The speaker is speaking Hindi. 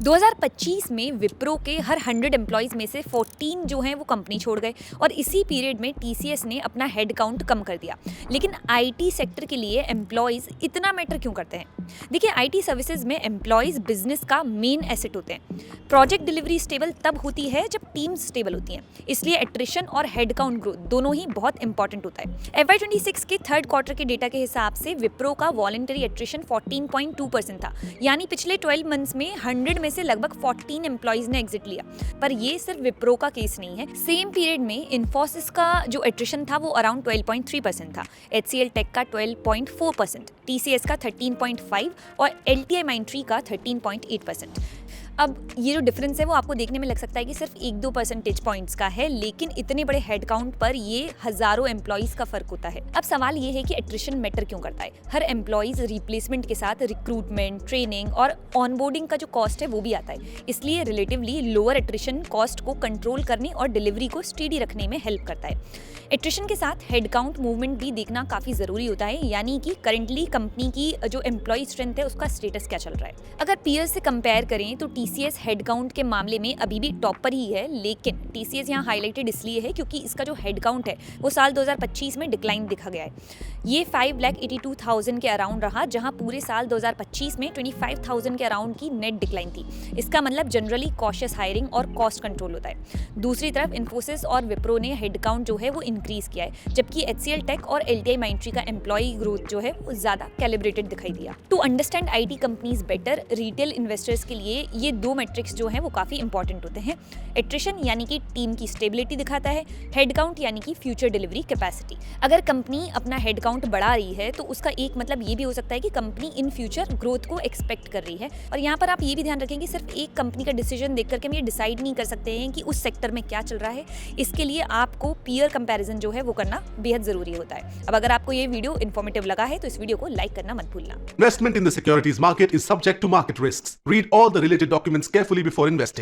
2025 में विप्रो के हर 100 एम्प्लॉयज़ में से 14 जो हैं वो कंपनी छोड़ गए और इसी पीरियड में टीसीएस ने अपना हेड काउंट कम कर दिया। लेकिन आईटी सेक्टर के लिए एम्प्लॉयज़ इतना मैटर क्यों करते हैं? देखिए, आईटी सर्विसेज में एम्प्लॉयज़ बिजनेस का मेन एसेट होते हैं। प्रोजेक्ट डिलीवरी स्टेबल तब होती है जब टीम स्टेबल होती हैं, इसलिए एट्रिशन और हेड काउंट ग्रोथ दोनों ही बहुत इंपॉर्टेंट होता है। FY26 के थर्ड क्वार्टर के डेटा के हिसाब से विप्रो का वॉलंटरी एट्रिशन 14.2% था, यानी पिछले 12 मंथ्स में 100 में से लगभग 14 एम्प्लॉयज ने एग्जिट लिया। पर ये सिर्फ विप्रो का केस नहीं है। सेम पीरियड में इन्फोसिस का जो एट्रिशन था वो अराउंड 12.3% था, HCL टेक का 12.4%, TCS का 13.5% और LTI माइंडट्री का 13.8%। अब ये जो डिफरेंस है वो आपको देखने में लग सकता है कि सिर्फ 1-2 परसेंटेज पॉइंट्स का है, लेकिन इतने बड़े हेड काउंट पर ये हजारों एम्प्लॉयज का फर्क होता है। अब सवाल ये है कि एट्रिशन मैटर क्यों करता है? हर एम्प्लॉयज रिप्लेसमेंट के साथ रिक्रूटमेंट, ट्रेनिंग और ऑनबोर्डिंग का जो कॉस्ट है वो भी आता है, इसलिए रिलेटिवली लोअर एट्रिशन कॉस्ट को कंट्रोल करने और डिलीवरी को स्टेडी रखने में हेल्प करता है। एट्रिशन के साथ हेड काउंट मूवमेंट भी देखना काफ़ी ज़रूरी होता है, यानी कि करंटली कंपनी की जो एम्प्लॉय स्ट्रेंथ है उसका स्टेटस क्या चल रहा है। अगर पीयर्स से कंपेयर करें तो TCS हेड काउंट के मामले में अभी भी टॉप पर ही है, लेकिन TCS यहाँ हाईलाइटेड इसलिए है क्योंकि इसका जो हेड काउंट है वो साल 2025 में डिक्लाइन दिखा गया है। ये 5,82,000 के अराउंड रहा, जहाँ पूरे साल 2025 में 25,000 के अराउंड की नेट डिक्लाइन थी। इसका मतलब जनरली कॉशियस हायरिंग और कॉस्ट कंट्रोल होता है। दूसरी तरफ इन्फोसिस और विप्रो ने हेड काउंट जो है वो इंक्रीज किया है, जबकि HCL टेक और LTI माइंडट्री का एम्प्लॉय ग्रोथ जो है वो ज्यादा कैलिब्रेटेड दिखाई दिया। To understand IT companies better, retail investors के लिए ये दो मैट्रिक्स जो है वो काफी इंपॉर्टेंट होते हैं। एट्रिशन यानी कि टीम की स्टेबिलिटी दिखाता है, हेड काउंट यानी कि फ्यूचर डिलीवरी कैपेसिटी। अगर कंपनी अपना हेड काउंट बढ़ा रही है तो उसका एक मतलब ये भी हो सकता है कि कंपनी इन फ्यूचर ग्रोथ को एक्सपेक्ट कर रही है। और यहाँ पर आप ये भी ध्यान रखें कि सिर्फ एक कंपनी का डिसीजन देख करके हम ये डिसाइड नहीं कर सकते हैं कि उस सेक्टर में क्या चल रहा है। इसके लिए आपको पीयर कंपैरिजन जो है वो करना बेहद जरूरी होता है। अब अगर आपको ये वीडियो इन्फॉर्मेटिव लगा है तो इस वीडियो को लाइक करना मत भूलना। Investment in the securities market is subject to market risks. Read all the related documents carefully before investing.